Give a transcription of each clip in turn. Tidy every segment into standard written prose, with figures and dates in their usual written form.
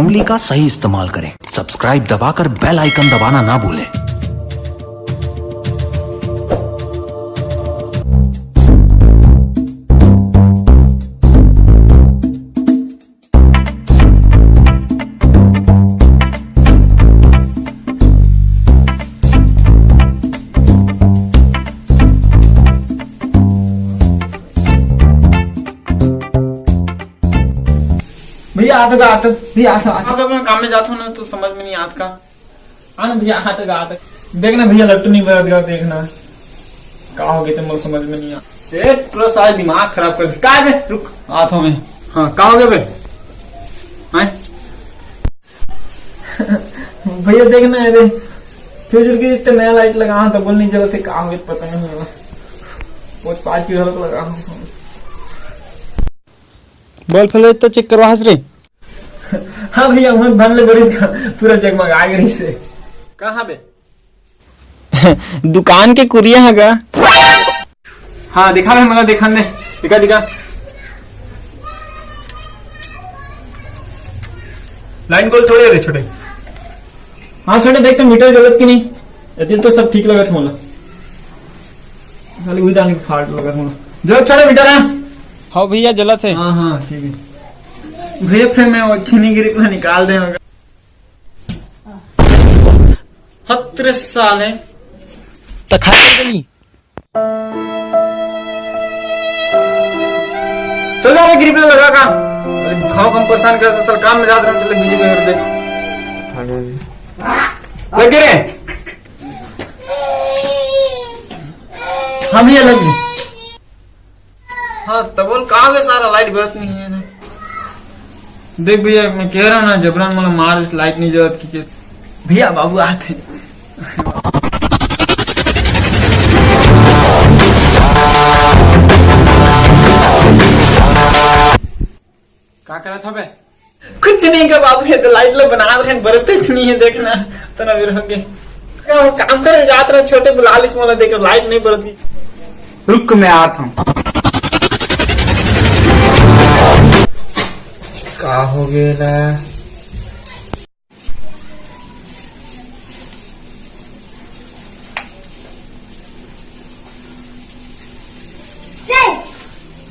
उंगली का सही इस्तेमाल करें। सब्सक्राइब दबाकर बेल आइकन दबाना ना भूलें। भैया हाथ भैया मैं काम में जाता हूँ ना तो समझ में नहीं आता का आना भैया हाथ देखना भैया लट्टू नहीं बरत गया देखना का हो गया मुझे समझ में नहीं आता पूरा सारा दिमाग खराब कर का बे रुक आता हूँ मैं हाँ का हो गया बे भैया देखना है फ्यूचर की इतने नया लाइट लगा तो बोलने की जरूरत है काम में पता नहीं होगा बहुत 5 की जरूरत लगा बॉल फैले तो चेक करवा हंस रे हाँ भैया मत भन ले बड़ी पूरा जगमगा गई से कहाँ बे दुकान के कुरिया हैगा हाँ दिखा रहे मतलब दिखा दे दिखा लाइन गोल थोड़े रे छोटे हाँ छोटे देख तो मीटर जरूरत की नहीं दिल तो सब ठीक लगा था मतलब साली वही डालने की फाल्ट लगा था मतलब जरूरत छोटे मीटर है हाँ भैया जलत है हाँ ठीक है भैया फिर मैं वो चीनी गिरी को निकाल दे 30 साल है तो खा चली चल जा गिरी पे लगा का खाओ कम परेशान कर चल काम में जा रहा चल बिजी कर दे लग रे हाँ भैया लग गई हाँ तब बोल कहा गया सारा लाइट बरत नहीं है ना देख भैया मैं कह रहा हूँ ना जबरन मतलब मार लाइट नहीं जरूरत की भैया बाबू आते क्या करा था बे कुछ नहीं का बाबू है तो लाइट लो बना रहे बरसते नहीं है देखना तो ना फिर काम करे जाते रहे छोटे बुला लिस मोला देख लाइट नहीं बरती रुक मैं आता हूँ का हो गया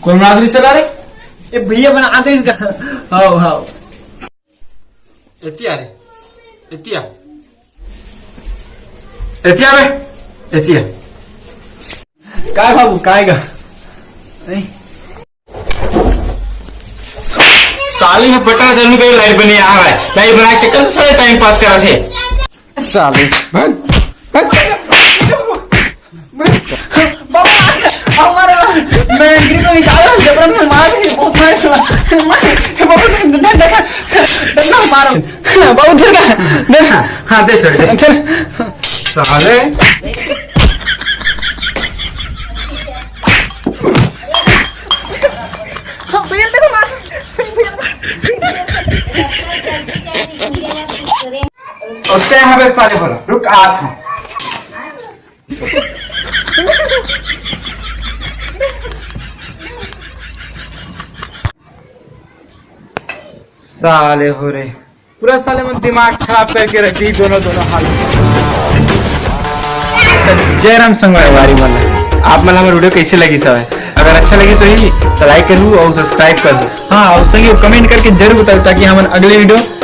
कौन नागरी चला रहे ये भैया बना दे इसका हाँ एतिया रे एतिया काय बाबू काय गा साली है पटना जरूर कहीं लाइट बनी आ रहा है लाइट बनाए चक्कर में सारे टाइम पास करा थे साली मैं गिरी को निकाला जबरन में मार दी बहुत मार चला बहुत मारो बहुत देर का हाँ दे छोड़ दे साले उससे यहाँ साले बोला रुक आता हूँ साले हो रहे पूरा साले में दिमाग खराब करके रखी दोनों हाल जयराम संगवारी वाला आप मतलब हमारी वीडियो कैसे लगी सब अगर अच्छा लगी तो ही तो लाइक करूँ और सब्सक्राइब कर दो हाँ और सही कमेंट करके जरूर बताओ ताकि हम अगले वीडियो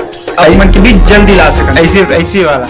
मन के बीच जल्दी ला सकें ऐसे वाला